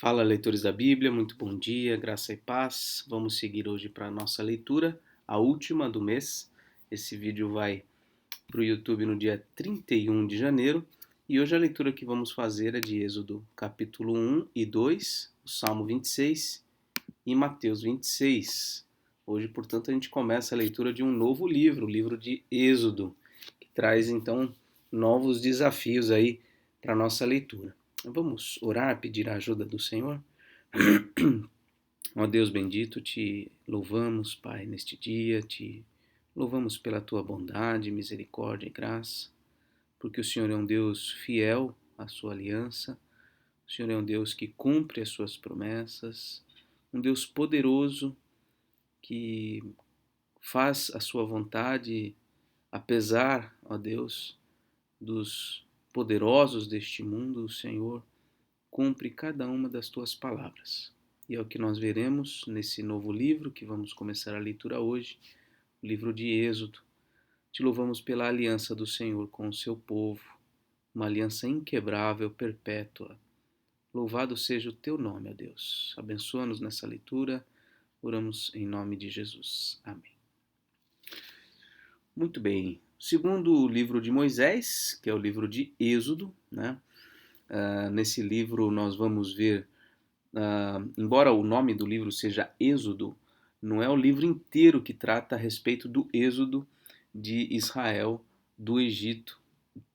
Fala, leitores da Bíblia, muito bom dia, graça e paz. Vamos seguir hoje para a nossa leitura, a última do mês. Esse vídeo vai para o YouTube no dia 31 de janeiro e hoje a leitura que vamos fazer é de Êxodo capítulo 1 e 2, o Salmo 26 e Mateus 26. Hoje, portanto, a gente começa a leitura de um novo livro, o livro de Êxodo, que traz então novos desafios aí para a nossa leitura. Vamos orar, pedir a ajuda do Senhor? Ó Deus bendito, te louvamos, Pai, neste dia, te louvamos pela tua bondade, misericórdia e graça, porque o Senhor é um Deus fiel à sua aliança, o Senhor é um Deus que cumpre as suas promessas, um Deus poderoso que faz a sua vontade, apesar, ó Deus, dos poderosos deste mundo, o Senhor cumpre cada uma das tuas palavras. E é o que nós veremos nesse novo livro que vamos começar a leitura hoje, o livro de Êxodo. Te louvamos pela aliança do Senhor com o seu povo, uma aliança inquebrável, perpétua. Louvado seja o teu nome, ó Deus. Abençoa-nos nessa leitura. Oramos em nome de Jesus. Amém. Muito bem. Segundo o livro de Moisés, que é o livro de Êxodo, né? Nesse livro nós vamos ver, embora o nome do livro seja Êxodo, não é o livro inteiro que trata a respeito do êxodo de Israel do Egito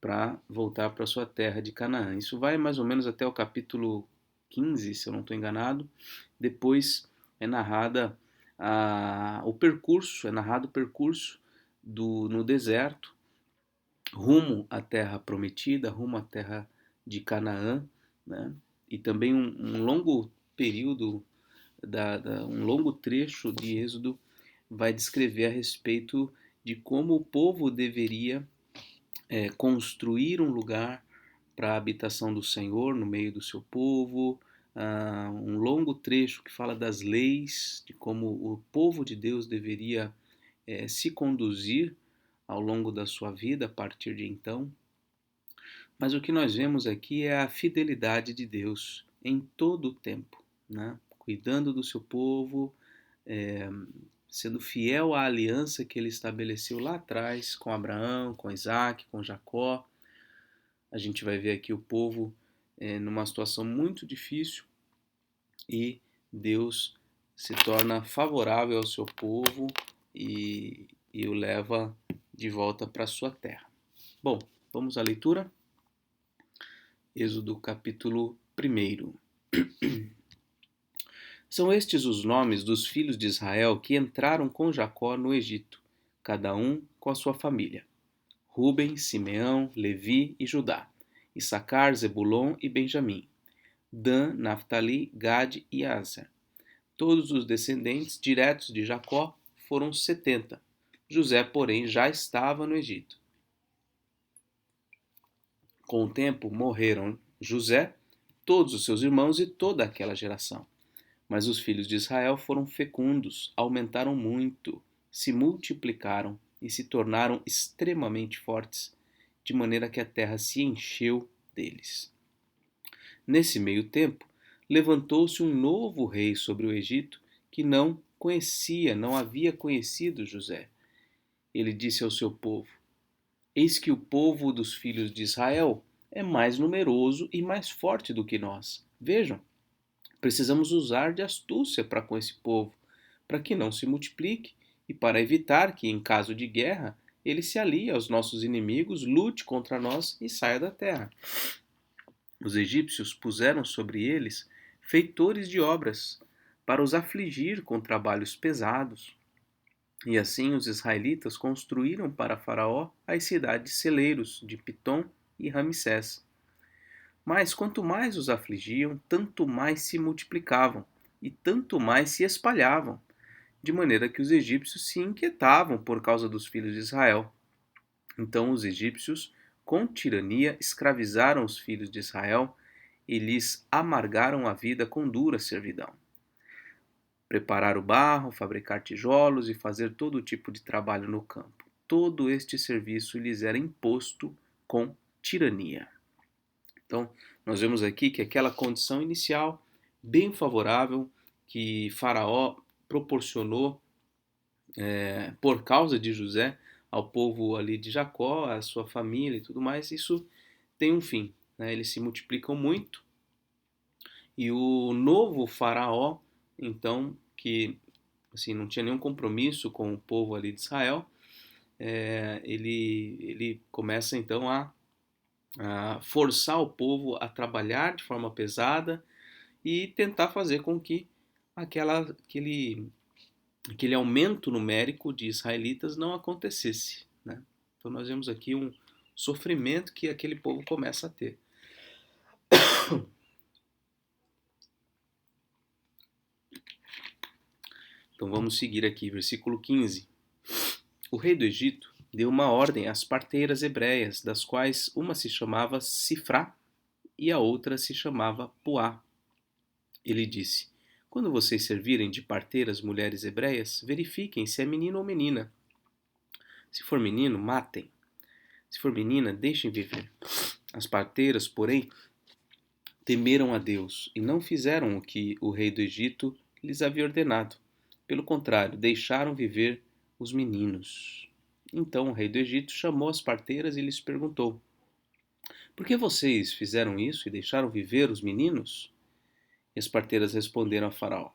para voltar para sua terra de Canaã. Isso vai mais ou menos até o capítulo 15, se eu não estou enganado. Depois é narrado o percurso no deserto, rumo à terra prometida, rumo à terra de Canaã, né? E também um longo período, um longo trecho de Êxodo vai descrever a respeito de como o povo deveria construir um lugar para a habitação do Senhor no meio do seu povo, um longo trecho que fala das leis, de como o povo de Deus deveria se conduzir ao longo da sua vida a partir de então. Mas o que nós vemos aqui é a fidelidade de Deus em todo o tempo, né? Cuidando do seu povo, é, sendo fiel à aliança que ele estabeleceu lá atrás com Abraão, com Isaac, com Jacó. A gente vai ver aqui o povo numa situação muito difícil e Deus se torna favorável ao seu povo e o leva de volta para a sua terra. Bom, vamos à leitura? Êxodo capítulo 1. São estes os nomes dos filhos de Israel que entraram com Jacó no Egito, cada um com a sua família: Ruben, Simeão, Levi e Judá, Issacar, Zebulon e Benjamim, Dan, Naftali, Gade e Aser. Todos os descendentes diretos de Jacó foram 70. José, porém, já estava no Egito. Com o tempo morreram José, todos os seus irmãos e toda aquela geração. Mas os filhos de Israel foram fecundos, aumentaram muito, se multiplicaram e se tornaram extremamente fortes, de maneira que a terra se encheu deles. Nesse meio tempo, levantou-se um novo rei sobre o Egito que não havia conhecido José. Ele disse ao seu povo: Eis que o povo dos filhos de Israel é mais numeroso e mais forte do que nós. Vejam, precisamos usar de astúcia para com esse povo, para que não se multiplique e para evitar que, em caso de guerra, ele se alie aos nossos inimigos, lute contra nós e saia da terra. Os egípcios puseram sobre eles feitores de obras, para os afligir com trabalhos pesados. E assim os israelitas construíram para Faraó as cidades celeiros de Pitom e Ramsés. Mas quanto mais os afligiam, tanto mais se multiplicavam e tanto mais se espalhavam, de maneira que os egípcios se inquietavam por causa dos filhos de Israel. Então os egípcios, com tirania, escravizaram os filhos de Israel e lhes amargaram a vida com dura servidão. Preparar o barro, fabricar tijolos e fazer todo tipo de trabalho no campo. Todo este serviço lhes era imposto com tirania. Então, nós vemos aqui que aquela condição inicial bem favorável que Faraó proporcionou por causa de José ao povo ali de Jacó, à sua família e tudo mais, isso tem um fim, né? Eles se multiplicam muito e o novo Faraó, então, que assim, não tinha nenhum compromisso com o povo ali de Israel, ele começa então a forçar o povo a trabalhar de forma pesada e tentar fazer com que aquele aumento numérico de israelitas não acontecesse, né? Então nós vemos aqui um sofrimento que aquele povo começa a ter. Então vamos seguir aqui, versículo 15. O rei do Egito deu uma ordem às parteiras hebreias, das quais uma se chamava Sifrá e a outra se chamava Puá. Ele disse: quando vocês servirem de parteiras mulheres hebreias, verifiquem se é menino ou menina. Se for menino, matem. Se for menina, deixem viver. As parteiras, porém, temeram a Deus e não fizeram o que o rei do Egito lhes havia ordenado. Pelo contrário, deixaram viver os meninos. Então o rei do Egito chamou as parteiras e lhes perguntou: por que vocês fizeram isso e deixaram viver os meninos? E as parteiras responderam a Faraó: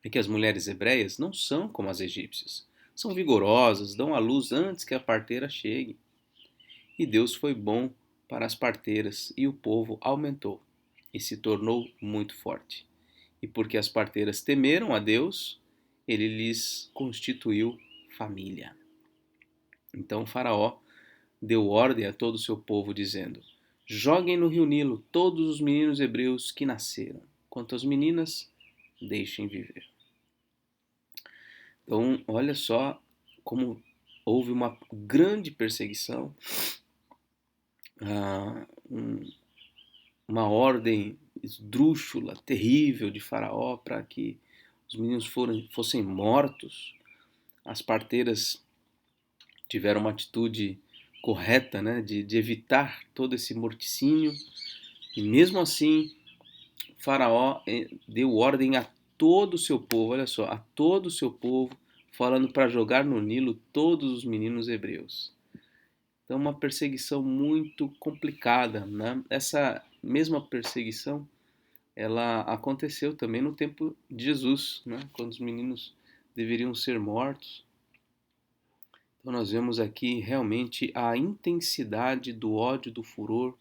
é que as mulheres hebreias não são como as egípcias. São vigorosas, dão à luz antes que a parteira chegue. E Deus foi bom para as parteiras, e o povo aumentou e se tornou muito forte. E porque as parteiras temeram a Deus, ele lhes constituiu família. Então o Faraó deu ordem a todo o seu povo, dizendo: joguem no rio Nilo todos os meninos hebreus que nasceram. Quanto às meninas, deixem viver. Então, olha só como houve uma grande perseguição, uma ordem esdrúxula, terrível de Faraó para que os meninos fossem mortos. As parteiras tiveram uma atitude correta, né, de evitar todo esse morticínio, e mesmo assim Faraó deu ordem a todo o seu povo, olha só, a todo o seu povo, falando para jogar no Nilo todos os meninos hebreus. Então, uma perseguição muito complicada, né? Essa mesma perseguição, ela aconteceu também no tempo de Jesus, né? Quando os meninos deveriam ser mortos. Então, nós vemos aqui realmente a intensidade do ódio, do furor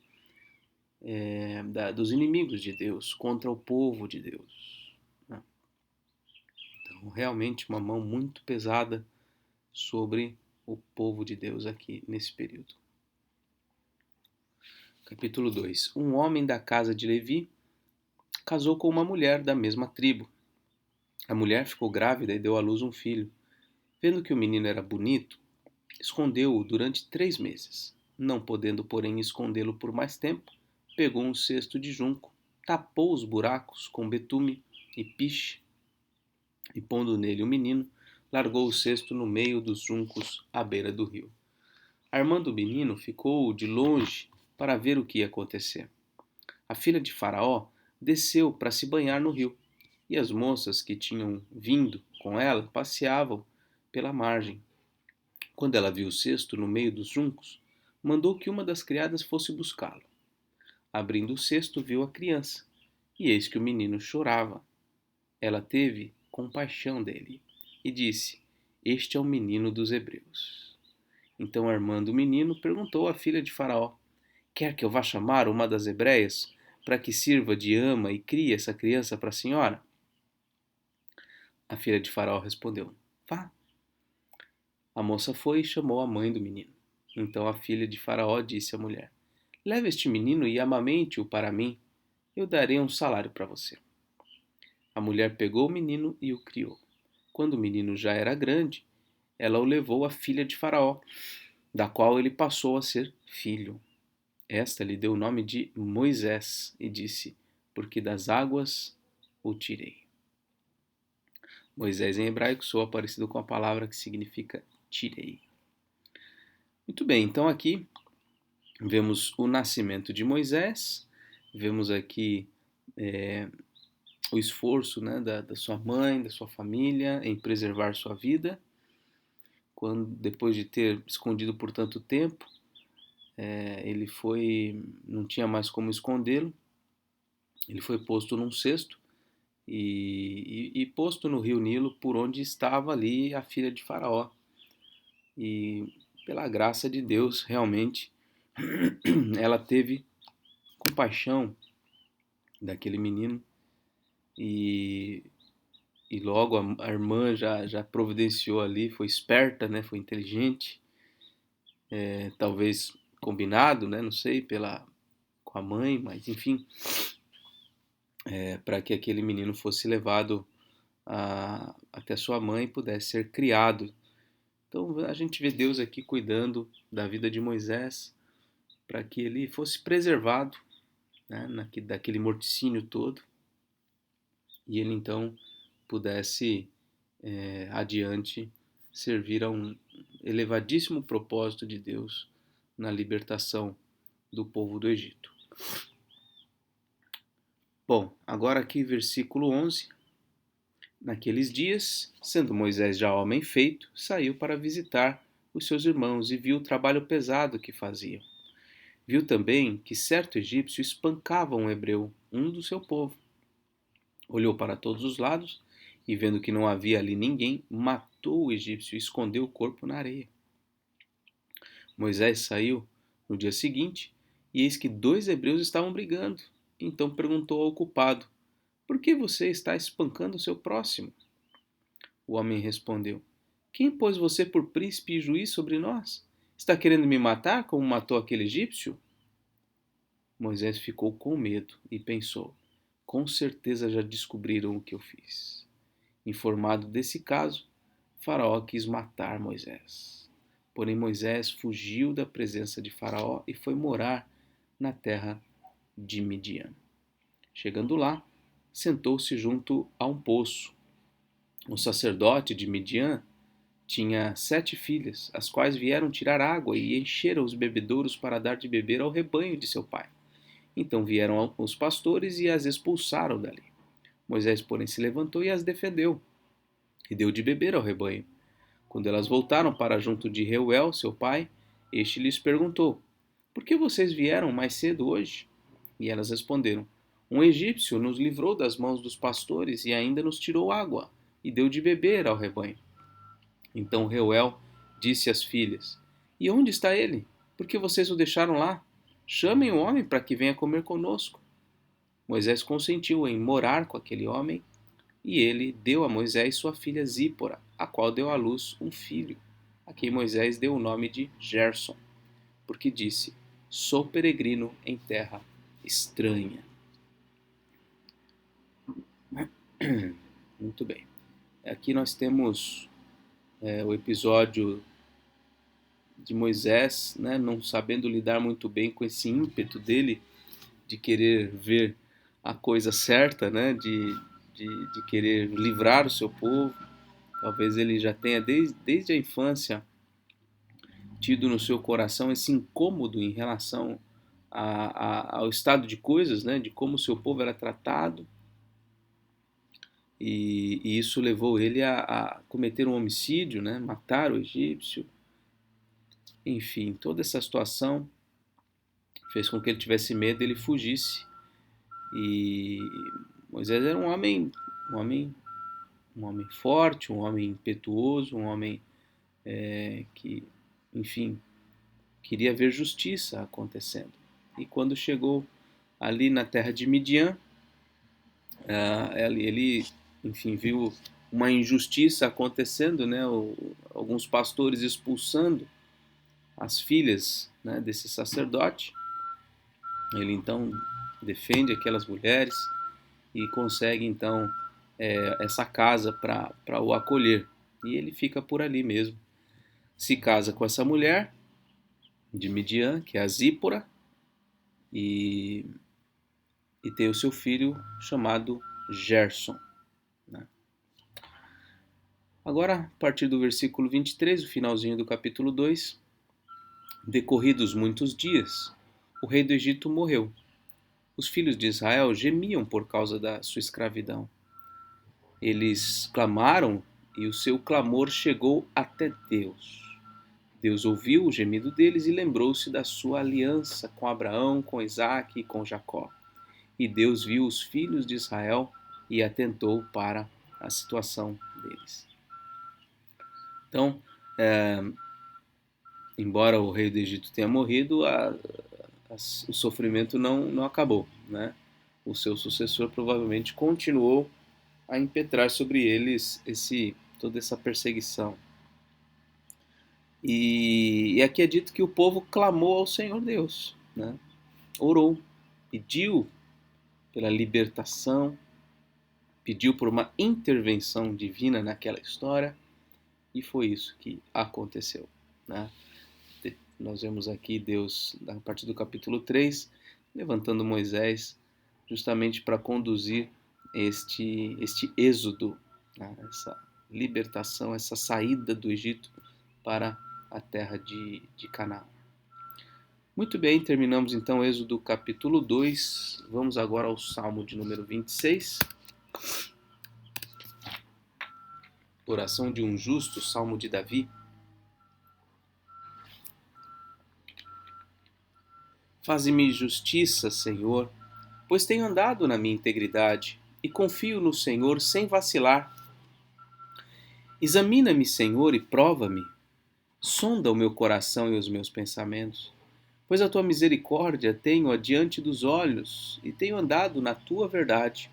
dos inimigos de Deus contra o povo de Deus, né? Então, realmente uma mão muito pesada sobre o povo de Deus aqui nesse período. Capítulo 2. Um homem da casa de Levi casou com uma mulher da mesma tribo. A mulher ficou grávida e deu à luz um filho. Vendo que o menino era bonito, escondeu-o durante 3 meses. Não podendo, porém, escondê-lo por mais tempo, pegou um cesto de junco, tapou os buracos com betume e piche, e pondo nele o menino, largou o cesto no meio dos juncos à beira do rio. Armando o menino, ficou de longe para ver o que ia acontecer. A filha de Faraó desceu para se banhar no rio, e as moças que tinham vindo com ela passeavam pela margem. Quando ela viu o cesto no meio dos juncos, mandou que uma das criadas fosse buscá-lo. Abrindo o cesto, viu a criança, e eis que o menino chorava. Ela teve compaixão dele e disse: este é o menino dos hebreus. Então, armando o menino, perguntou à filha de Faraó: quer que eu vá chamar uma das hebreias para que sirva de ama e crie essa criança para a senhora? A filha de Faraó respondeu: vá. A moça foi e chamou a mãe do menino. Então a filha de Faraó disse à mulher: leve este menino e amamente-o para mim. Eu darei um salário para você. A mulher pegou o menino e o criou. Quando o menino já era grande, ela o levou à filha de Faraó, da qual ele passou a ser filho. Esta lhe deu o nome de Moisés e disse: porque das águas o tirei. Moisés em hebraico soa parecido com a palavra que significa tirei. Muito bem, então aqui vemos o nascimento de Moisés, vemos aqui o esforço, né, da sua mãe, da sua família em preservar sua vida, quando depois de ter escondido por tanto tempo, ele não tinha mais como escondê-lo, ele foi posto num cesto e posto no rio Nilo, por onde estava ali a filha de Faraó. E pela graça de Deus, realmente, ela teve compaixão daquele menino e, e logo a irmã já providenciou ali, foi esperta, né, foi inteligente, talvez combinado, né, não sei, com a mãe, mas enfim, para que aquele menino fosse levado até sua mãe e pudesse ser criado. Então a gente vê Deus aqui cuidando da vida de Moisés para que ele fosse preservado, né, daquele morticínio todo e ele então pudesse adiante servir a um elevadíssimo propósito de Deus na libertação do povo do Egito. Bom, agora aqui versículo 11. Naqueles dias, sendo Moisés já homem feito, saiu para visitar os seus irmãos e viu o trabalho pesado que faziam. Viu também que certo egípcio espancava um hebreu, um do seu povo. Olhou para todos os lados e, vendo que não havia ali ninguém, matou o egípcio e escondeu o corpo na areia. Moisés saiu no dia seguinte e eis que 2 hebreus estavam brigando. Então perguntou ao culpado: por que você está espancando o seu próximo? O homem respondeu: quem pôs você por príncipe e juiz sobre nós? Está querendo me matar como matou aquele egípcio? Moisés ficou com medo e pensou: com certeza já descobriram o que eu fiz. Informado desse caso, Faraó quis matar Moisés. Porém, Moisés fugiu da presença de Faraó e foi morar na terra de Midian. Chegando lá, sentou-se junto a um poço. O sacerdote de Midian tinha 7 filhas, as quais vieram tirar água e encheram os bebedouros para dar de beber ao rebanho de seu pai. Então vieram os pastores e as expulsaram dali. Moisés, porém, se levantou e as defendeu, e deu de beber ao rebanho. Quando elas voltaram para junto de Reuel, seu pai, este lhes perguntou: por que vocês vieram mais cedo hoje? E elas responderam: um egípcio nos livrou das mãos dos pastores e ainda nos tirou água, e deu de beber ao rebanho. Então Reuel disse às filhas: e onde está ele? Por que vocês o deixaram lá? Chamem o homem para que venha comer conosco. Moisés consentiu em morar com aquele homem, e ele deu a Moisés sua filha Zípora, a qual deu à luz um filho, a quem Moisés deu o nome de Gerson, porque disse: sou peregrino em terra estranha. Muito bem. Aqui nós temos o episódio de Moisés, né, não sabendo lidar muito bem com esse ímpeto dele de querer ver a coisa certa, né, de querer livrar o seu povo. Talvez ele já tenha desde a infância tido no seu coração esse incômodo em relação ao estado de coisas, né, de como o seu povo era tratado, e isso levou ele a cometer um homicídio, né, matar o egípcio. Enfim, toda essa situação fez com que ele tivesse medo e ele fugisse. E Moisés era um homem, um homem forte, um homem impetuoso, um homem que, enfim, queria ver justiça acontecendo. E quando chegou ali na terra de Midian, ele, enfim, viu uma injustiça acontecendo, né? Alguns pastores expulsando as filhas, né, desse sacerdote. Ele então defende aquelas mulheres e consegue então essa casa para o acolher. E ele fica por ali mesmo. Se casa com essa mulher de Midian, que é a Zípora, e, e tem o seu filho chamado Gerson. Né? Agora, a partir do versículo 23, o finalzinho do capítulo 2, decorridos muitos dias, o rei do Egito morreu. Os filhos de Israel gemiam por causa da sua escravidão. Eles clamaram e o seu clamor chegou até Deus. Deus ouviu o gemido deles e lembrou-se da sua aliança com Abraão, com Isaque e com Jacó. E Deus viu os filhos de Israel e atentou para a situação deles. Então, embora o rei do Egito tenha morrido, o sofrimento não acabou, né? O seu sucessor provavelmente continuou a impetrar sobre eles toda essa perseguição. E aqui é dito que o povo clamou ao Senhor Deus, né? Orou, pediu pela libertação, pediu por uma intervenção divina naquela história, e foi isso que aconteceu, né? Nós vemos aqui Deus, a partir do capítulo 3, levantando Moisés justamente para conduzir este êxodo, né? Essa libertação, essa saída do Egito para a terra de Canaã. Muito bem, terminamos então Êxodo capítulo 2. Vamos agora ao Salmo de número 26. Oração de um justo, Salmo de Davi. Faze-me justiça, Senhor, pois tenho andado na minha integridade e confio no Senhor sem vacilar. Examina-me, Senhor, e prova-me. Sonda o meu coração e os meus pensamentos, pois a tua misericórdia tenho adiante dos olhos e tenho andado na tua verdade.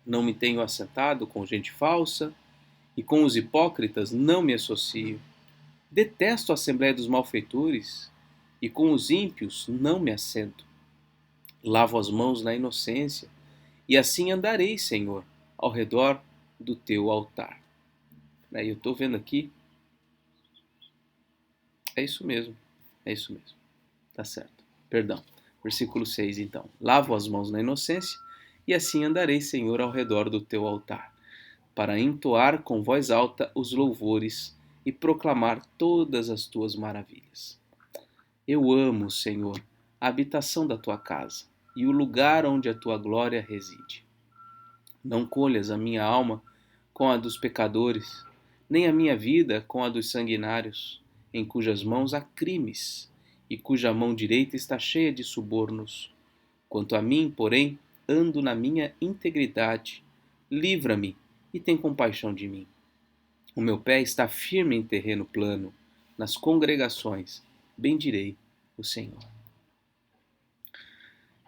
Não me tenho assentado com gente falsa e com os hipócritas não me associo. Detesto a assembléia dos malfeitores e com os ímpios não me assento. Lavo as mãos na inocência e assim andarei, Senhor, ao redor do teu altar. Eu estou vendo aqui. É isso mesmo. Tá certo. Perdão. Versículo 6, então. Lavo as mãos na inocência e assim andarei, Senhor, ao redor do teu altar, para entoar com voz alta os louvores e proclamar todas as tuas maravilhas. Eu amo, Senhor, a habitação da tua casa e o lugar onde a tua glória reside. Não colhas a minha alma com a dos pecadores, nem a minha vida com a dos sanguinários, em cujas mãos há crimes e cuja mão direita está cheia de subornos. Quanto a mim, porém, ando na minha integridade. Livra-me e tem compaixão de mim. O meu pé está firme em terreno plano. Nas congregações bendirei o Senhor.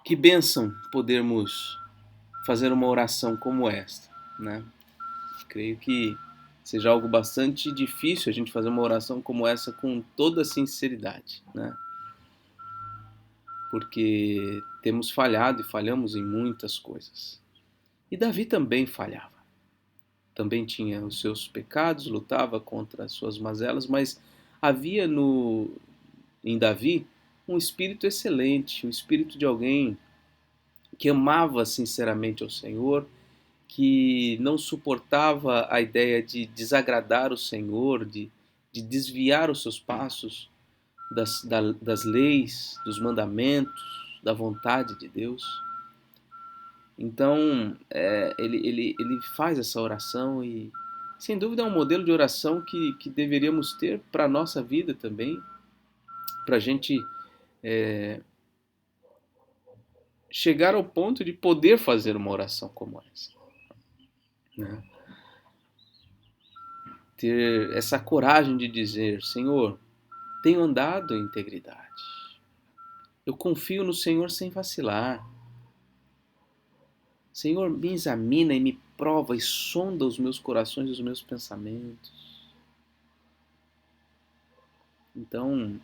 Que bênção podermos fazer uma oração como esta, né? Creio que seja algo bastante difícil a gente fazer uma oração como essa com toda sinceridade, né? Porque temos falhado e falhamos em muitas coisas. E Davi também falhava. Também tinha os seus pecados, lutava contra as suas mazelas, mas havia em Davi um espírito excelente, um espírito de alguém que amava sinceramente ao Senhor, que não suportava a ideia de desagradar o Senhor, de desviar os seus passos das leis, dos mandamentos, da vontade de Deus. Então, ele faz essa oração e, sem dúvida, é um modelo de oração que deveríamos ter para a nossa vida também, para a gente chegar ao ponto de poder fazer uma oração como essa, né? Ter essa coragem de dizer: Senhor, tenho andado em integridade. Eu confio no Senhor sem vacilar. Senhor, me examina e me prova e sonda os meus corações e os meus pensamentos. Então,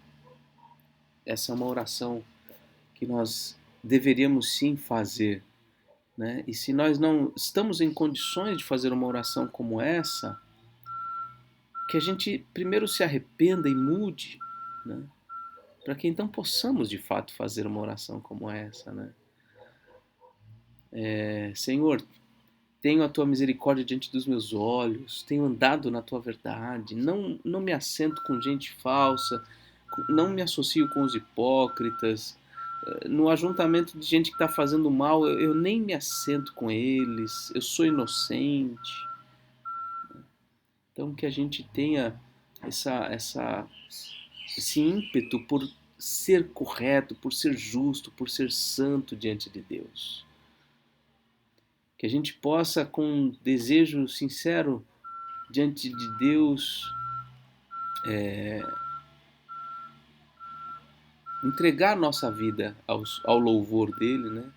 essa é uma oração que nós deveríamos sim fazer, né? E se nós não estamos em condições de fazer uma oração como essa, que a gente primeiro se arrependa e mude, né? Para que então possamos de fato fazer uma oração como essa, né? Senhor, tenho a tua misericórdia diante dos meus olhos, tenho andado na tua verdade, não me assento com gente falsa, não me associo com os hipócritas, no ajuntamento de gente que está fazendo mal, eu nem me assento com eles, eu sou inocente. Então que a gente tenha esse ímpeto por ser correto, por ser justo, por ser santo diante de Deus. Que a gente possa, com um desejo sincero diante de Deus, entregar nossa vida ao louvor dele, né?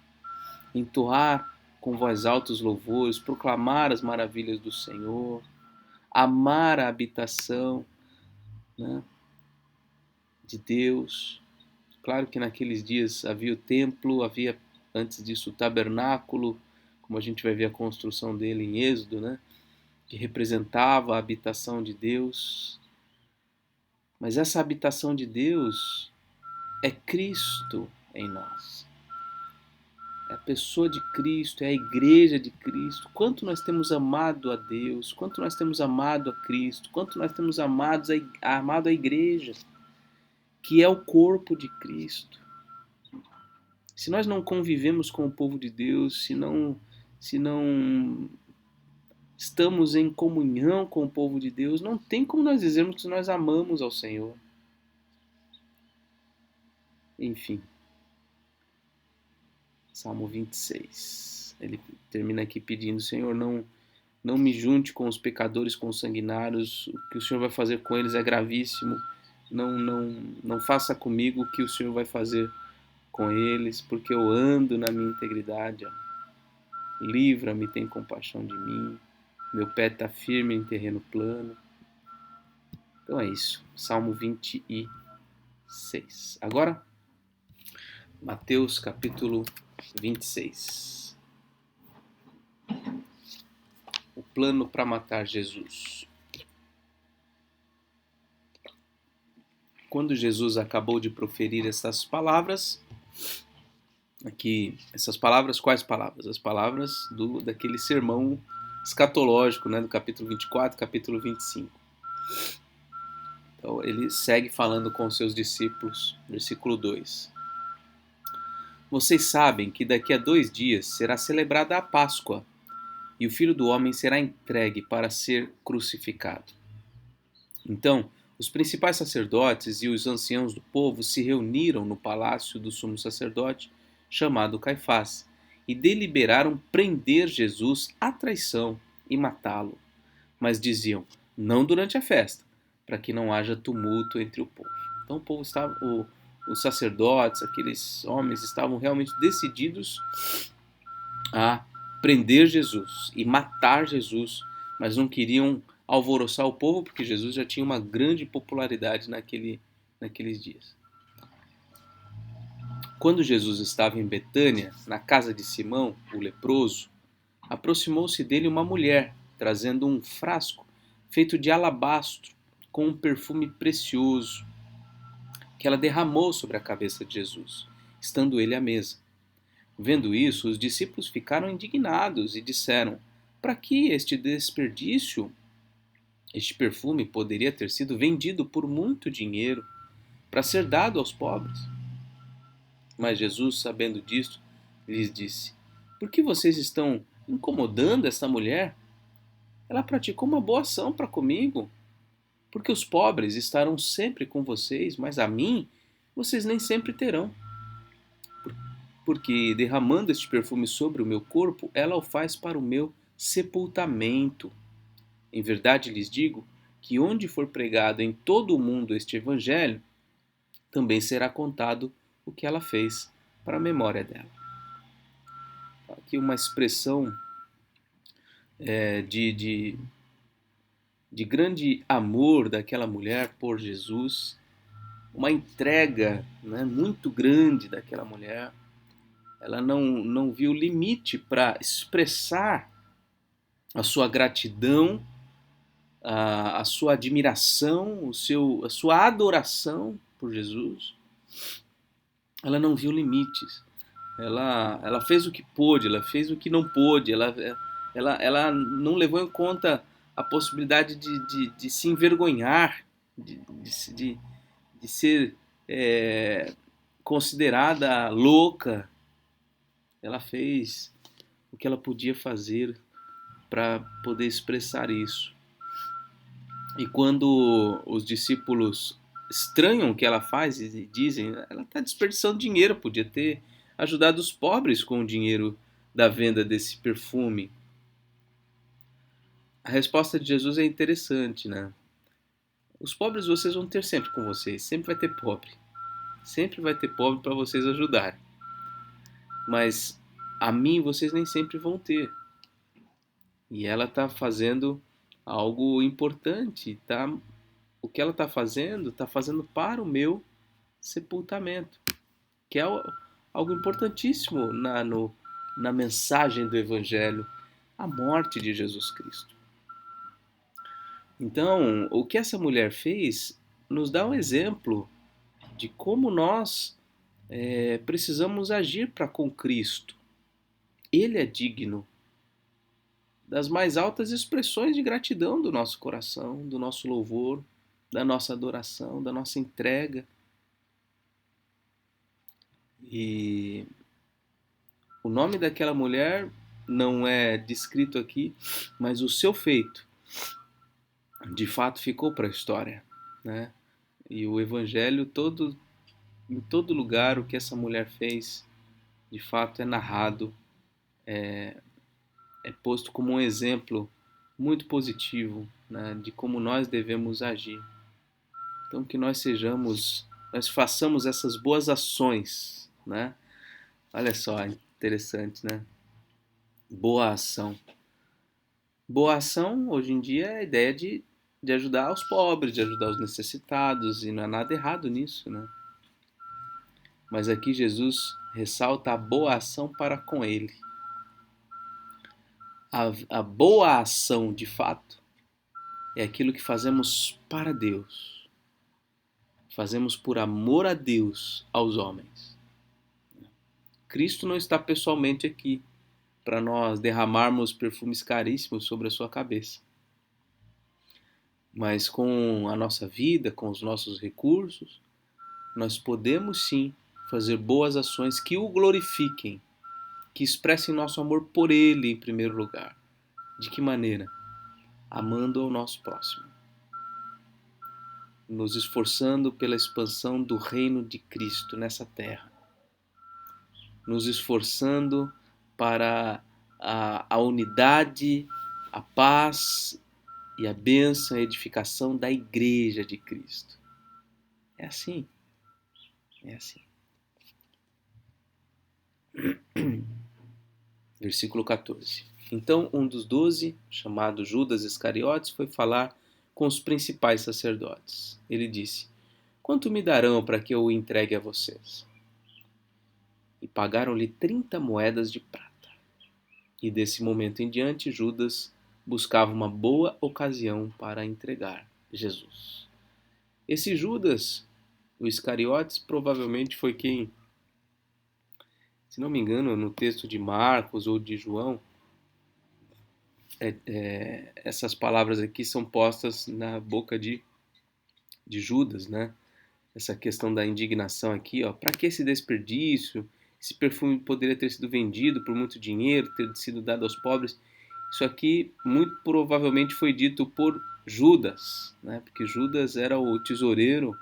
Entoar com voz alta os louvores, proclamar as maravilhas do Senhor, amar a habitação, né, de Deus. Claro que naqueles dias havia o templo, havia antes disso o tabernáculo, como a gente vai ver a construção dele em Êxodo, né, que representava a habitação de Deus. Mas essa habitação de Deus é Cristo em nós. É a pessoa de Cristo, é a igreja de Cristo. Quanto nós temos amado a Deus, quanto nós temos amado a Cristo, quanto nós temos amado a igreja, que é o corpo de Cristo. Se nós não convivemos com o povo de Deus, se não estamos em comunhão com o povo de Deus, não tem como nós dizermos que nós amamos ao Senhor. Enfim. Salmo 26. Ele termina aqui pedindo: Senhor, não me junte com os pecadores consanguinários, o que o Senhor vai fazer com eles é gravíssimo. Não faça comigo o que o Senhor vai fazer com eles, porque eu ando na minha integridade. Livra-me, tem compaixão de mim. Meu pé está firme em terreno plano. Então é isso. Salmo 26. Agora, Mateus capítulo 26. O plano para matar Jesus. Quando Jesus acabou de proferir essas palavras, aqui, essas palavras, quais palavras? As palavras daquele sermão escatológico, né, do capítulo 24, capítulo 25. Então ele segue falando com os seus discípulos, versículo 2. Vocês sabem que daqui a 2 dias será celebrada a Páscoa, e o Filho do Homem será entregue para ser crucificado. Então, os principais sacerdotes e os anciãos do povo se reuniram no palácio do sumo sacerdote, chamado Caifás, e deliberaram prender Jesus à traição e matá-lo. Mas diziam: não durante a festa, para que não haja tumulto entre o povo. Então o povo estava, os sacerdotes, aqueles homens, estavam realmente decididos a prender Jesus e matar Jesus, mas não queriam alvoroçar o povo, porque Jesus já tinha uma grande popularidade naqueles dias. Quando Jesus estava em Betânia, na casa de Simão, o leproso, aproximou-se dele uma mulher, trazendo um frasco feito de alabastro, com um perfume precioso, que ela derramou sobre a cabeça de Jesus, estando ele à mesa. Vendo isso, os discípulos ficaram indignados e disseram: para que este desperdício? Este perfume poderia ter sido vendido por muito dinheiro para ser dado aos pobres. Mas Jesus, sabendo disto, lhes disse: por que vocês estão incomodando esta mulher? Ela praticou uma boa ação para comigo, porque os pobres estarão sempre com vocês, mas a mim vocês nem sempre terão. Porque derramando este perfume sobre o meu corpo, ela o faz para o meu sepultamento. Em verdade lhes digo que onde for pregado em todo o mundo este evangelho, também será contado o que ela fez para a memória dela. Aqui uma expressão de grande amor daquela mulher por Jesus, uma entrega, né, muito grande daquela mulher. Ela não viu limite para expressar a sua gratidão, a sua admiração, a sua adoração por Jesus. Ela não viu limites. Ela fez o que pôde, ela fez o que não pôde, ela não levou em conta a possibilidade de se envergonhar, de ser considerada louca, ela fez o que ela podia fazer para poder expressar isso. E quando os discípulos estranham o que ela faz e dizem, ela está desperdiçando dinheiro, podia ter ajudado os pobres com o dinheiro da venda desse perfume. A resposta de Jesus é interessante, né? Os pobres vocês vão ter sempre com vocês, sempre vai ter pobre. Sempre vai ter pobre para vocês ajudarem. Mas a mim vocês nem sempre vão ter. E ela está fazendo algo importante, tá? O que ela está fazendo para o meu sepultamento, que é algo importantíssimo na mensagem do Evangelho, a morte de Jesus Cristo. Então, o que essa mulher fez nos dá um exemplo de como nós precisamos agir para com Cristo. Ele é digno das mais altas expressões de gratidão do nosso coração, do nosso louvor, da nossa adoração, da nossa entrega. E o nome daquela mulher não é descrito aqui, mas o seu feito, de fato, ficou para a história, né? E o Evangelho, em todo lugar, o que essa mulher fez, de fato, é narrado, é posto como um exemplo muito positivo, né, de como nós devemos agir. Então, que nós façamos essas boas ações, né? Olha só, interessante, né? Boa ação. Boa ação, hoje em dia, é a ideia de ajudar os pobres, de ajudar os necessitados, e não há nada errado nisso, né? Mas aqui Jesus ressalta a boa ação para com ele. A boa ação, de fato, é aquilo que fazemos para Deus. Fazemos por amor a Deus aos homens. Cristo não está pessoalmente aqui para nós derramarmos perfumes caríssimos sobre a sua cabeça. Mas com a nossa vida, com os nossos recursos, nós podemos sim fazer boas ações que o glorifiquem, que expressem nosso amor por Ele em primeiro lugar. De que maneira? Amando ao nosso próximo. Nos esforçando pela expansão do reino de Cristo nessa terra. Nos esforçando para a unidade, a paz e a bênção e a edificação da igreja de Cristo. É assim. É assim. Versículo 14. Então um dos 12, chamado Judas Iscariotes, foi falar com os principais sacerdotes. Ele disse: quanto me darão para que eu o entregue a vocês? E pagaram-lhe 30 moedas de prata. E desse momento em diante, Judas buscava uma boa ocasião para entregar Jesus. Esse Judas, o Iscariotes, provavelmente foi quem, se não me engano, no texto de Marcos ou de João, essas palavras aqui são postas na boca de Judas, né? Essa questão da indignação aqui, ó, para que esse desperdício? Esse perfume poderia ter sido vendido por muito dinheiro, ter sido dado aos pobres. Isso aqui muito provavelmente foi dito por Judas, né? Porque Judas era o tesoureiro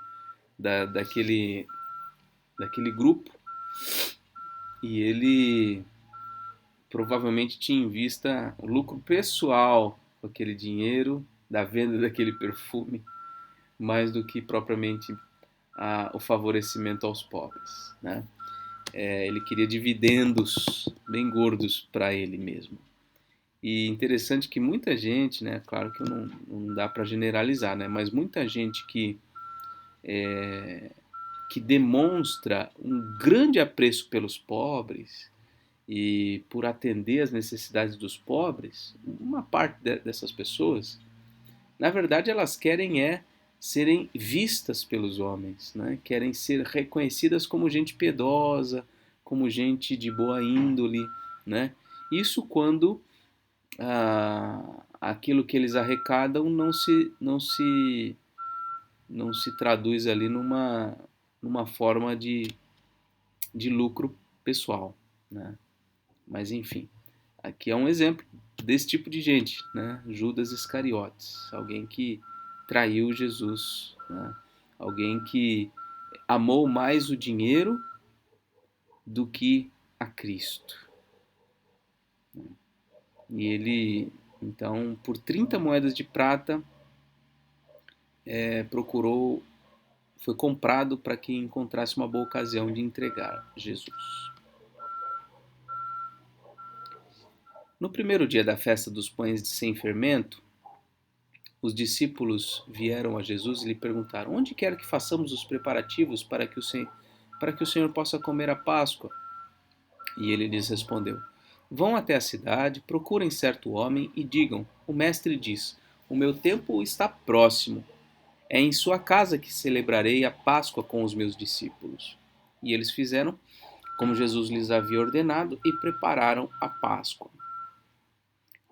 daquele grupo e ele provavelmente tinha em vista o lucro pessoal com aquele dinheiro da venda daquele perfume, mais do que propriamente o favorecimento aos pobres, né? Ele queria dividendos bem gordos para ele mesmo. E interessante que muita gente, né, claro que não dá para generalizar, né, mas muita gente que demonstra um grande apreço pelos pobres e por atender às necessidades dos pobres, uma parte dessas pessoas, na verdade elas querem serem vistas pelos homens, né? Querem ser reconhecidas como gente piedosa, como gente de boa índole, né? Isso quando aquilo que eles arrecadam não se traduz ali numa forma de lucro pessoal, né? Mas enfim, aqui é um exemplo desse tipo de gente, né? Judas Iscariotes, alguém que traiu Jesus, né? Alguém que amou mais o dinheiro do que a Cristo. E ele, então, por 30 moedas de prata, procurou, foi comprado para que encontrasse uma boa ocasião de entregar Jesus. No primeiro dia da festa dos pães sem fermento, os discípulos vieram a Jesus e lhe perguntaram: onde quer que façamos os preparativos para que o Senhor possa comer a Páscoa? E ele lhes respondeu: vão até a cidade, procurem certo homem e digam: o mestre diz, o meu tempo está próximo. É em sua casa que celebrarei a Páscoa com os meus discípulos. E eles fizeram como Jesus lhes havia ordenado e prepararam a Páscoa.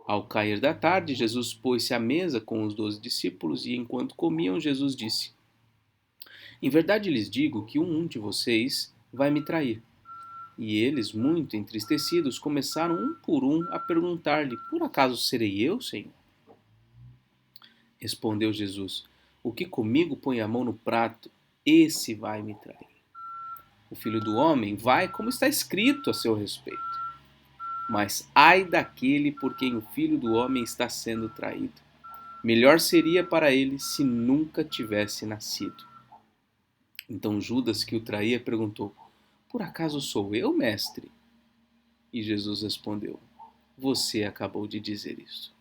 Ao cair da tarde, Jesus pôs-se à mesa com os 12 discípulos e, enquanto comiam, Jesus disse: em verdade lhes digo que um de vocês vai me trair. E eles, muito entristecidos, começaram um por um a perguntar-lhe: por acaso serei eu, Senhor? Respondeu Jesus: o que comigo põe a mão no prato, esse vai me trair. O Filho do Homem vai como está escrito a seu respeito. Mas ai daquele por quem o Filho do Homem está sendo traído. Melhor seria para ele se nunca tivesse nascido. Então Judas, que o traía, perguntou: por acaso sou eu, mestre? E Jesus respondeu: você acabou de dizer isso.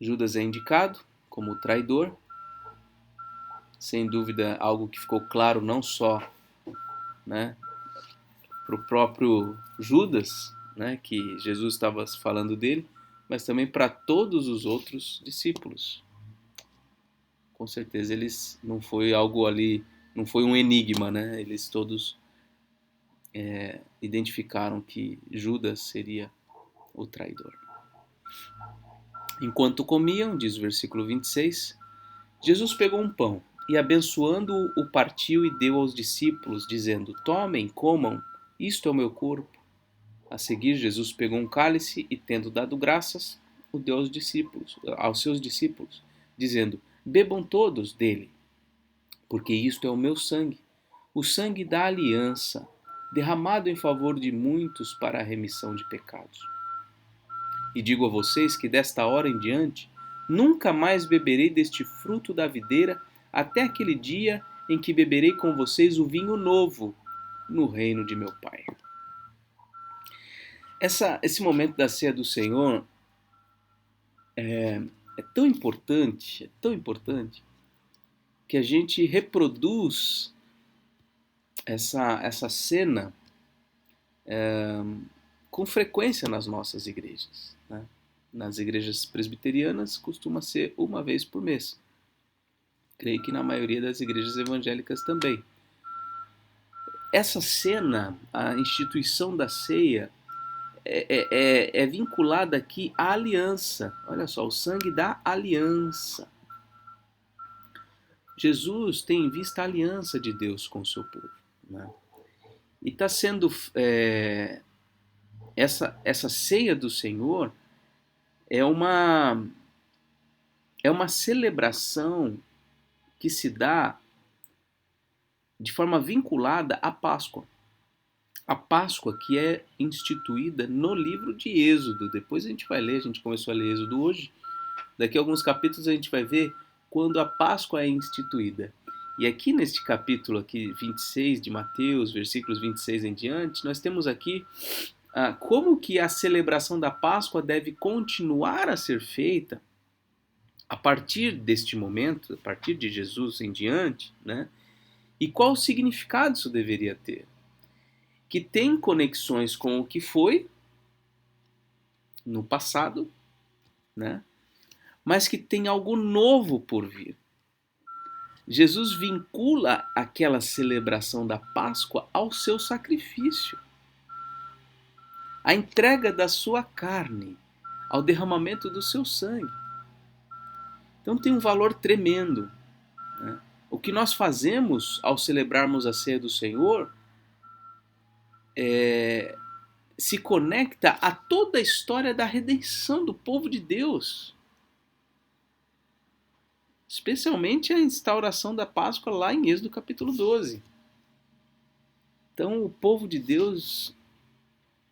Judas é indicado como traidor, sem dúvida algo que ficou claro não só, né, para o próprio Judas, né, que Jesus estava falando dele, mas também para todos os outros discípulos. Com certeza eles não foi algo ali, não foi um enigma, né? Eles todos identificaram que Judas seria o traidor. Enquanto comiam, diz o versículo 26, Jesus pegou um pão e, abençoando-o, o partiu e deu aos discípulos, dizendo: tomem, comam, isto é o meu corpo. A seguir, Jesus pegou um cálice e, tendo dado graças, o deu aos seus discípulos, dizendo: bebam todos dele, porque isto é o meu sangue, o sangue da aliança, derramado em favor de muitos para a remissão de pecados. E digo a vocês que desta hora em diante nunca mais beberei deste fruto da videira até aquele dia em que beberei com vocês o vinho novo no reino de meu Pai. Esse momento da ceia do Senhor é tão importante, que a gente reproduz essa cena com frequência nas nossas igrejas, né? Nas igrejas presbiterianas costuma ser uma vez por mês. Creio que na maioria das igrejas evangélicas também. Essa cena, a instituição da ceia, é vinculada aqui à aliança. Olha só, o sangue da aliança. Jesus tem em vista a aliança de Deus com o seu povo, né? E está sendo essa ceia do Senhor é uma celebração que se dá de forma vinculada à Páscoa. A Páscoa que é instituída no livro de Êxodo. Depois a gente vai ler, a gente começou a ler Êxodo hoje. Daqui a alguns capítulos a gente vai ver quando a Páscoa é instituída. E aqui neste capítulo aqui 26 de Mateus, versículos 26 em diante, nós temos aqui como que a celebração da Páscoa deve continuar a ser feita a partir deste momento, a partir de Jesus em diante, né? E qual o significado isso deveria ter? Que tem conexões com o que foi no passado, né? Mas que tem algo novo por vir. Jesus vincula aquela celebração da Páscoa ao seu sacrifício, à entrega da sua carne, ao derramamento do seu sangue. Então tem um valor tremendo, né? O que nós fazemos ao celebrarmos a ceia do Senhor se conecta a toda a história da redenção do povo de Deus. Especialmente a instauração da Páscoa lá em Êxodo capítulo 12. Então o povo de Deus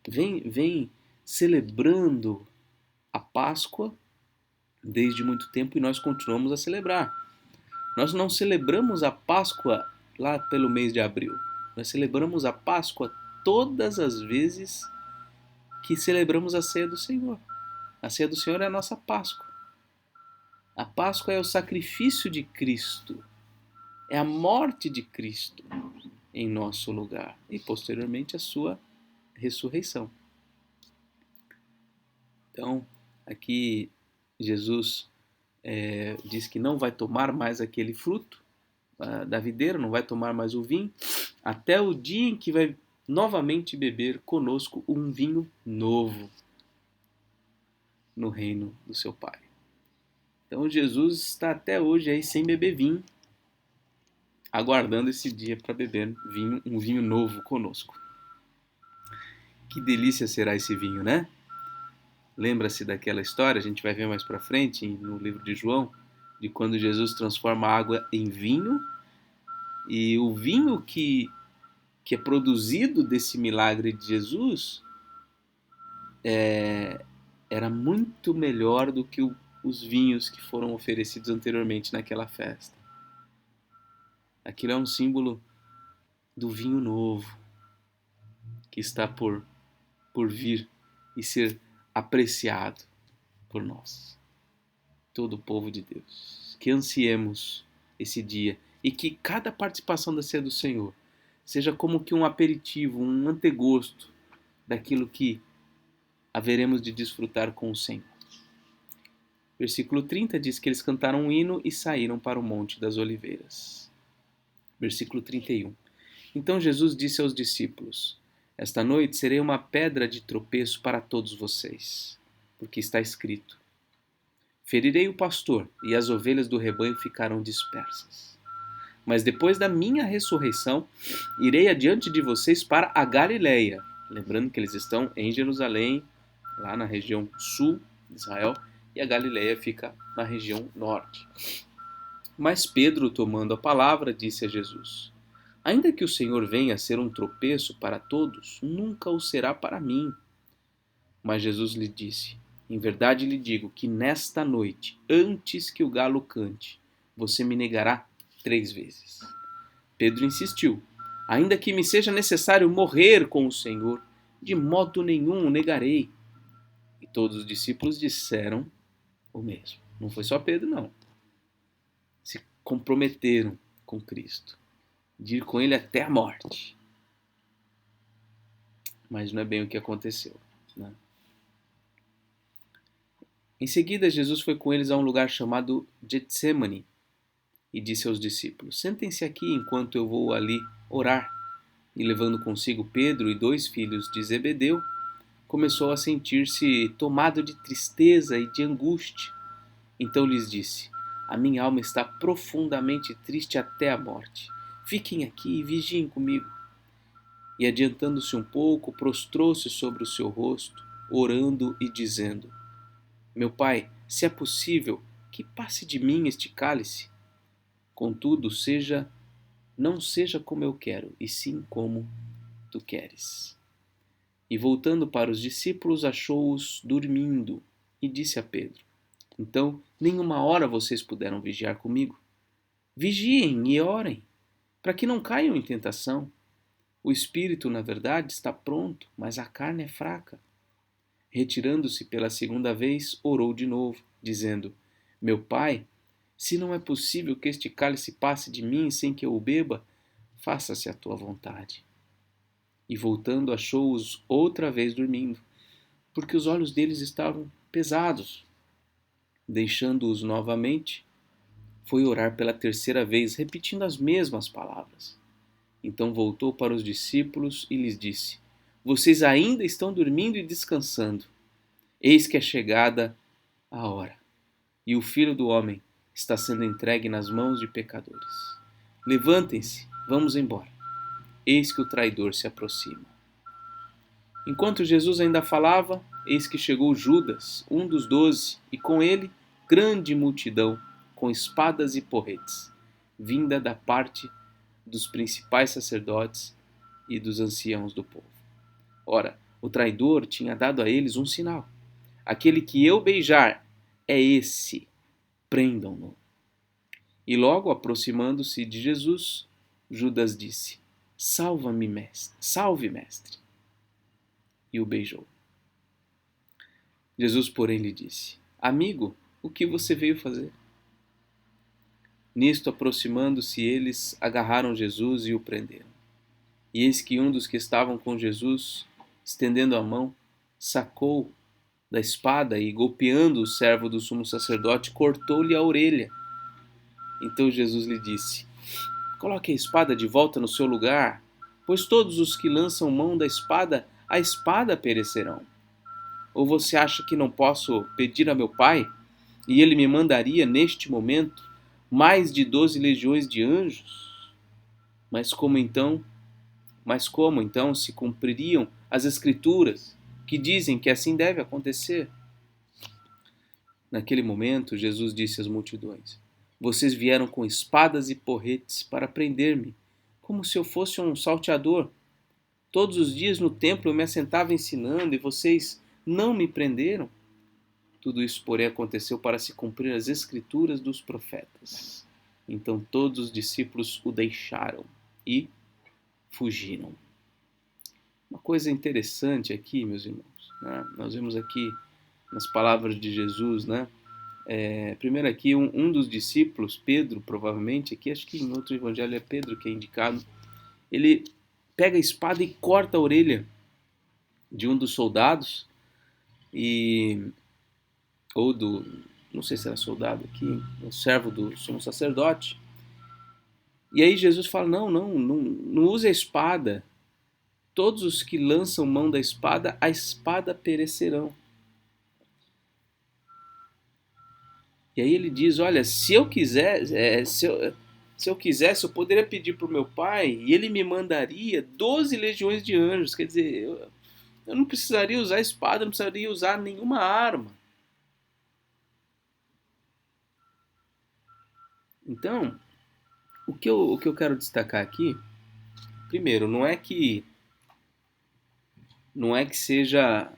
vem celebrando a Páscoa desde muito tempo e nós continuamos a celebrar. Nós não celebramos a Páscoa lá pelo mês de abril. Nós celebramos a Páscoa todas as vezes que celebramos a ceia do Senhor. A ceia do Senhor é a nossa Páscoa. A Páscoa é o sacrifício de Cristo. É a morte de Cristo em nosso lugar. E posteriormente a sua ressurreição. Então, aqui Jesus diz que não vai tomar mais aquele fruto da videira, não vai tomar mais o vinho, até o dia em que vai novamente beber conosco um vinho novo no reino do seu Pai. Então Jesus está até hoje aí sem beber vinho, aguardando esse dia para beber um vinho novo conosco. Que delícia será esse vinho, né? Lembra-se daquela história, a gente vai ver mais para frente no livro de João, de quando Jesus transforma a água em vinho, e o vinho que é produzido desse milagre de Jesus era muito melhor do que os vinhos que foram oferecidos anteriormente naquela festa. Aquilo é um símbolo do vinho novo que está por vir e ser apreciado por nós, todo o povo de Deus. Que ansiemos esse dia e que cada participação da ceia do Senhor seja como que um aperitivo, um antegosto daquilo que haveremos de desfrutar com o Senhor. Versículo 30 diz que eles cantaram um hino e saíram para o Monte das Oliveiras. Versículo 31. Então Jesus disse aos discípulos: esta noite serei uma pedra de tropeço para todos vocês, porque está escrito: ferirei o pastor e as ovelhas do rebanho ficarão dispersas. Mas depois da minha ressurreição, irei adiante de vocês para a Galileia. Lembrando que eles estão em Jerusalém, lá na região sul de Israel, e a Galileia fica na região norte. Mas Pedro, tomando a palavra, disse a Jesus: ainda que o Senhor venha a ser um tropeço para todos, nunca o será para mim. Mas Jesus lhe disse: em verdade lhe digo que nesta noite, antes que o galo cante, você me negará 3 vezes. Pedro insistiu: ainda que me seja necessário morrer com o Senhor, de modo nenhum o negarei. E todos os discípulos disseram o mesmo. Não foi só Pedro, não. Se comprometeram com Cristo, de ir com ele até a morte. Mas não é bem o que aconteceu, né? Em seguida, Jesus foi com eles a um lugar chamado Getsemane e disse aos discípulos: sentem-se aqui enquanto eu vou ali orar. E levando consigo Pedro e 2 filhos de Zebedeu, começou a sentir-se tomado de tristeza e de angústia. Então lhes disse: a minha alma está profundamente triste até a morte. Fiquem aqui e vigiem comigo. E adiantando-se um pouco, prostrou-se sobre o seu rosto, orando e dizendo: meu Pai, se é possível, que passe de mim este cálice. Contudo, não seja como eu quero, e sim como tu queres. E voltando para os discípulos, achou-os dormindo, e disse a Pedro: então, nenhuma hora vocês puderam vigiar comigo? Vigiem e orem, para que não caiam em tentação. O espírito, na verdade, está pronto, mas a carne é fraca. Retirando-se pela 2ª vez, orou de novo, dizendo: meu Pai, se não é possível que este cálice passe de mim sem que eu o beba, faça-se a tua vontade. E voltando, achou-os outra vez dormindo, porque os olhos deles estavam pesados. Deixando-os novamente, foi orar pela 3ª vez, repetindo as mesmas palavras. Então voltou para os discípulos e lhes disse: vocês ainda estão dormindo e descansando. Eis que é chegada a hora, e o Filho do Homem está sendo entregue nas mãos de pecadores. Levantem-se, vamos embora. Eis que o traidor se aproxima. Enquanto Jesus ainda falava, eis que chegou Judas, um dos 12, e com ele grande multidão, com espadas e porretes, vinda da parte dos principais sacerdotes e dos anciãos do povo. Ora, o traidor tinha dado a eles um sinal: aquele que eu beijar é esse, prendam-no. E logo aproximando-se de Jesus, Judas disse: Salva-me, mestre, salve, mestre. E o beijou. Jesus, porém, lhe disse: Amigo, o que você veio fazer? Nisto, aproximando-se eles, agarraram Jesus e o prenderam. E eis que um dos que estavam com Jesus, estendendo a mão, sacou da espada e, golpeando o servo do sumo sacerdote, cortou-lhe a orelha. Então Jesus lhe disse: Coloque a espada de volta no seu lugar, pois todos os que lançam mão da espada, a espada perecerão. Ou você acha que não posso pedir a meu Pai, e ele me mandaria neste momento mais de 12 legiões de anjos? Mas como então se cumpririam as Escrituras que dizem que assim deve acontecer? Naquele momento, Jesus disse às multidões: Vocês vieram com espadas e porretes para prender-me, como se eu fosse um salteador. Todos os dias no templo eu me assentava ensinando e vocês não me prenderam. Tudo isso, porém, aconteceu para se cumprir as Escrituras dos profetas. Então todos os discípulos o deixaram e fugiram. Uma coisa interessante aqui, meus irmãos, né? Nós vemos aqui nas palavras de Jesus, né? Primeiro aqui, um dos discípulos, Pedro, provavelmente, aqui acho que em outro evangelho é Pedro que é indicado, ele pega a espada e corta a orelha de um dos soldados, ou não sei se era soldado aqui, um servo do sumo sacerdote. E aí Jesus fala, não use a espada. Todos os que lançam mão da espada, a espada perecerão. E aí ele diz, olha, se eu quisesse, eu poderia pedir para o meu pai e ele me mandaria 12 legiões de anjos. Quer dizer, eu não precisaria usar a espada, não precisaria usar nenhuma arma. Então, o que eu quero destacar aqui, primeiro, não é que seja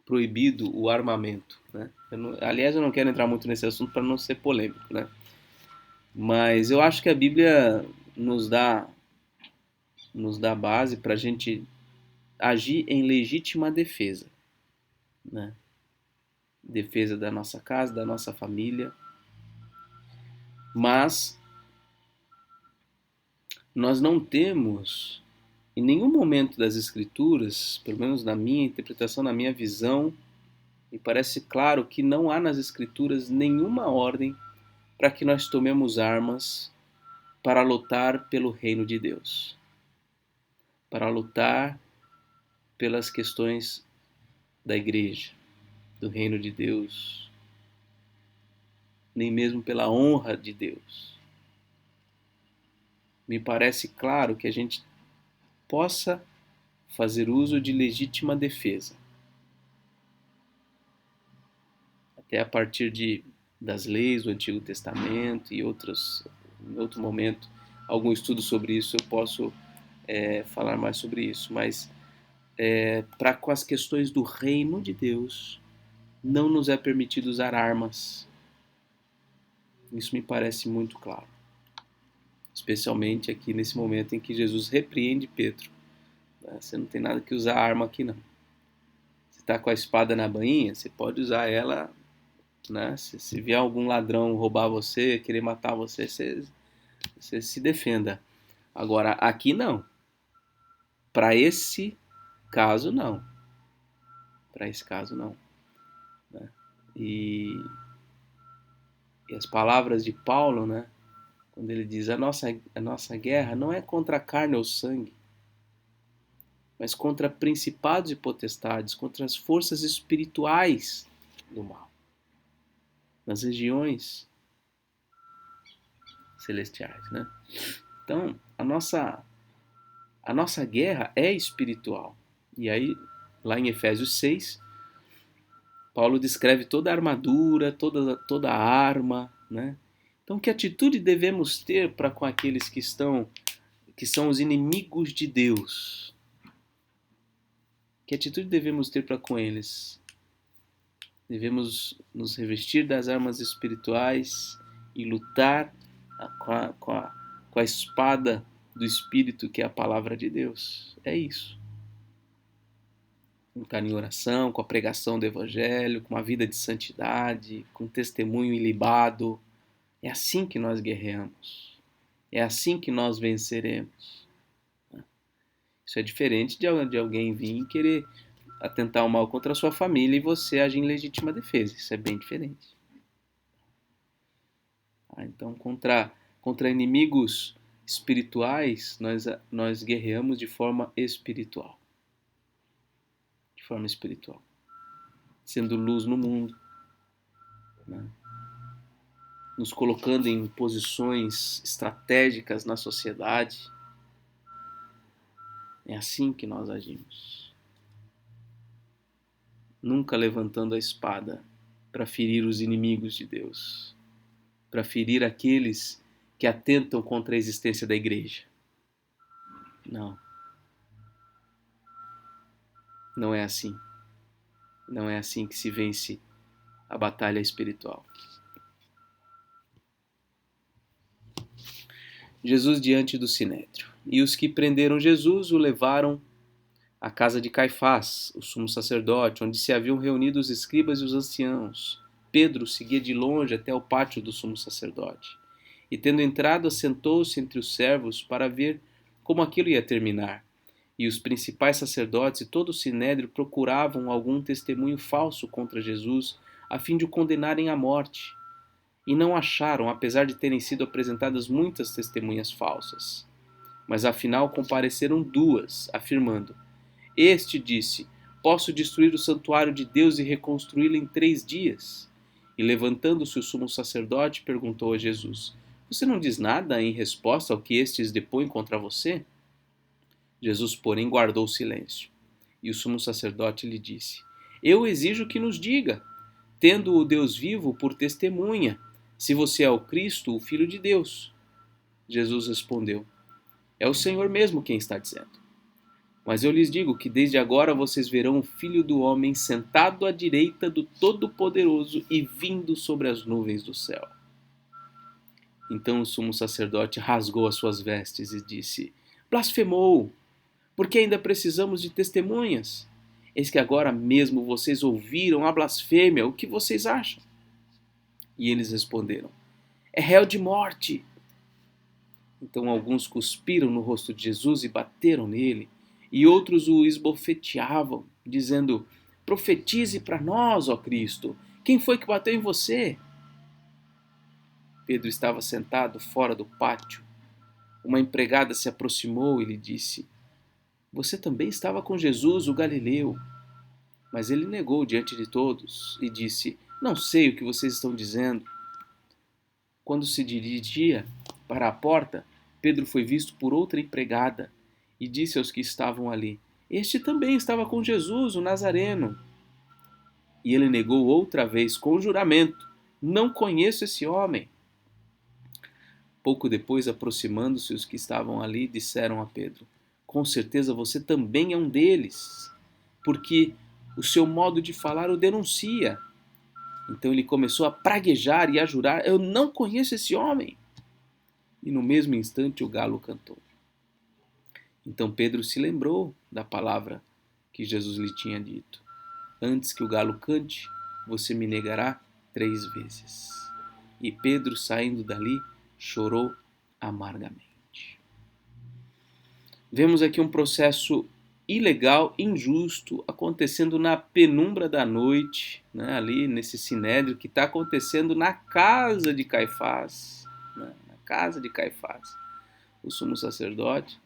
proibido o armamento, né? Aliás, eu não quero entrar muito nesse assunto para não ser polêmico, né? Mas eu acho que a Bíblia nos dá base para a gente agir em legítima defesa, né? Defesa da nossa casa, da nossa família. Mas nós não temos, em nenhum momento das Escrituras, pelo menos na minha interpretação, na minha visão, me parece claro que não há nas Escrituras nenhuma ordem para que nós tomemos armas para lutar pelo reino de Deus, para lutar pelas questões da igreja, do reino de Deus, nem mesmo pela honra de Deus. Me parece claro que a gente possa fazer uso de legítima defesa, até a partir das leis do Antigo Testamento e em outro momento, algum estudo sobre isso, eu posso falar mais sobre isso, mas para com as questões do reino de Deus, não nos é permitido usar armas. Isso me parece muito claro. Especialmente aqui nesse momento em que Jesus repreende Pedro. Você não tem nada que usar arma aqui não. Você está com a espada na bainha, você pode usar ela, né? Se vier algum ladrão roubar você, querer matar você, você se defenda. Agora, aqui não. Para esse caso, não. Para esse caso, não. Né? E as palavras de Paulo, né? Quando ele diz a nossa guerra não é contra a carne ou sangue, mas contra principados e potestades, contra as forças espirituais do mal, nas regiões celestiais, né? Então, a nossa guerra é espiritual. E aí, lá em Efésios 6, Paulo descreve toda a armadura, toda a arma, né? Então, que atitude devemos ter para com aqueles que são os inimigos de Deus? Que atitude devemos ter para com eles? Devemos nos revestir das armas espirituais e lutar com a espada do Espírito, que é a palavra de Deus. É isso. Lutar em oração, com a pregação do Evangelho, com uma vida de santidade, com testemunho ilibado. É assim que nós guerreamos. É assim que nós venceremos. Isso é diferente de alguém vir e querer atentar o mal contra a sua família e você agir em legítima defesa. Isso é bem diferente. Então, contra inimigos espirituais, nós guerreamos de forma espiritual. De forma espiritual. Sendo luz no mundo. Né? Nos colocando em posições estratégicas na sociedade. É assim que nós agimos. Nunca levantando a espada para ferir os inimigos de Deus, para ferir aqueles que atentam contra a existência da igreja. Não. Não é assim. Não é assim que se vence a batalha espiritual. Jesus diante do sinédrio. E os que prenderam Jesus o levaram à casa de Caifás, o sumo sacerdote, onde se haviam reunido os escribas e os anciãos. Pedro seguia de longe até o pátio do sumo sacerdote. E tendo entrado, assentou-se entre os servos para ver como aquilo ia terminar. E os principais sacerdotes e todo o sinédrio procuravam algum testemunho falso contra Jesus, a fim de o condenarem à morte. E não acharam, apesar de terem sido apresentadas muitas testemunhas falsas. Mas afinal compareceram duas, afirmando: Este disse: Posso destruir o santuário de Deus e reconstruí-lo em 3 dias. E levantando-se o sumo sacerdote, perguntou a Jesus: Você não diz nada em resposta ao que estes depõem contra você? Jesus, porém, guardou silêncio. E o sumo sacerdote lhe disse: Eu exijo que nos diga, tendo o Deus vivo por testemunha, se você é o Cristo, o Filho de Deus. Jesus respondeu: É o Senhor mesmo quem está dizendo. Mas eu lhes digo que desde agora vocês verão o Filho do Homem sentado à direita do Todo-Poderoso e vindo sobre as nuvens do céu. Então o sumo sacerdote rasgou as suas vestes e disse: Blasfemou! Porque ainda precisamos de testemunhas? Eis que agora mesmo vocês ouviram a blasfêmia, o que vocês acham? E eles responderam: É réu de morte. Então alguns cuspiram no rosto de Jesus e bateram nele, e outros o esbofeteavam, dizendo: Profetize para nós, ó Cristo, quem foi que bateu em você? Pedro estava sentado fora do pátio. Uma empregada se aproximou e lhe disse: Você também estava com Jesus, o Galileu. Mas ele negou diante de todos e disse: Não sei o que vocês estão dizendo. Quando se dirigia para a porta, Pedro foi visto por outra empregada e disse aos que estavam ali: Este também estava com Jesus, o Nazareno. E ele negou outra vez com juramento: Não conheço esse homem. Pouco depois, aproximando-se os que estavam ali, disseram a Pedro: Com certeza você também é um deles, porque o seu modo de falar o denuncia. Então ele começou a praguejar e a jurar: Eu não conheço esse homem. E no mesmo instante o galo cantou. Então Pedro se lembrou da palavra que Jesus lhe tinha dito: Antes que o galo cante, você me negará 3 vezes. E Pedro, saindo dali, chorou amargamente. Vemos aqui um processo ilegal, injusto, acontecendo na penumbra da noite, né, ali nesse sinédrio, que está acontecendo na casa de Caifás, né, na casa de Caifás, o sumo sacerdote.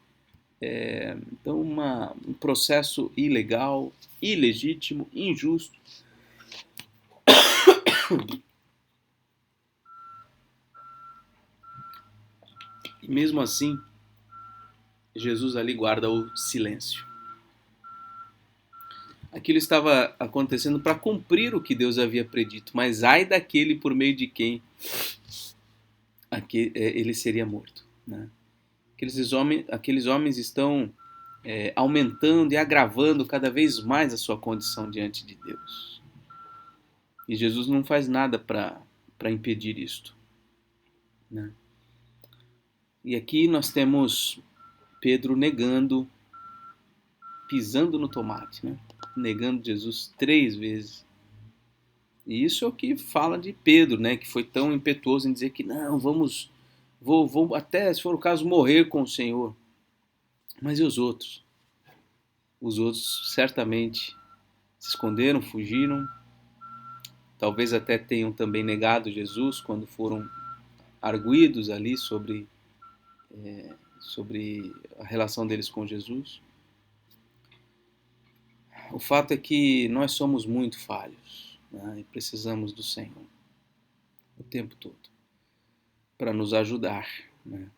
Então, um processo ilegal, ilegítimo, injusto. Mesmo assim, Jesus ali guarda o silêncio. Aquilo estava acontecendo para cumprir o que Deus havia predito, mas ai daquele por meio de quem ele seria morto. Né? Aqueles homens estão aumentando e agravando cada vez mais a sua condição diante de Deus. E Jesus não faz nada para impedir isto. Né? E aqui nós temos Pedro negando, pisando no tomate, né? Negando Jesus 3 vezes. E isso é o que fala de Pedro, né? Que foi tão impetuoso em dizer que não, vou até, se for o caso, morrer com o Senhor. Mas e os outros? Os outros certamente se esconderam, fugiram, talvez até tenham também negado Jesus quando foram arguidos ali sobre a relação deles com Jesus. O fato é que nós somos muito falhos, né? E precisamos do Senhor o tempo todo para nos ajudar. Né?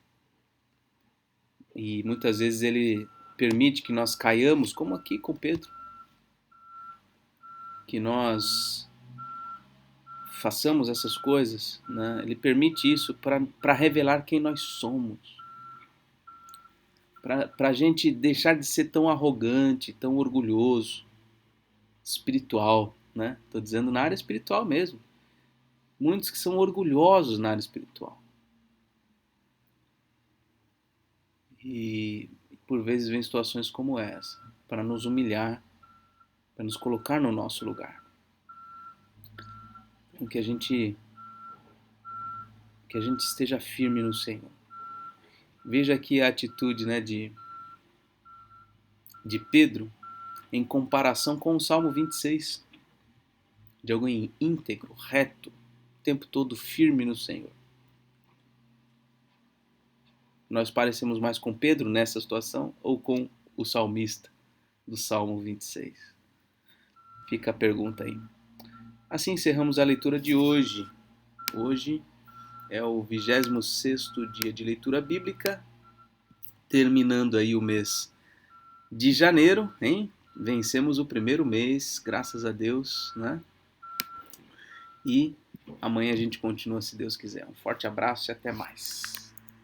E muitas vezes Ele permite que nós caiamos, como aqui com Pedro, que nós façamos essas coisas, né? Ele permite isso para revelar quem nós somos. Para a gente deixar de ser tão arrogante, tão orgulhoso, espiritual, né? Estou dizendo na área espiritual mesmo. Muitos que são orgulhosos na área espiritual. E por vezes vem situações como essa, para nos humilhar, para nos colocar no nosso lugar. Então que a gente esteja firme no Senhor. Veja aqui a atitude, né, de Pedro em comparação com o Salmo 26, de alguém íntegro, reto, o tempo todo firme no Senhor. Nós parecemos mais com Pedro nessa situação ou com o salmista do Salmo 26? Fica a pergunta aí. Assim encerramos a leitura de hoje. Hoje é o 26º dia de leitura bíblica, terminando aí o mês de janeiro, hein? Vencemos o primeiro mês, graças a Deus, né? E amanhã a gente continua, se Deus quiser. Um forte abraço e até mais.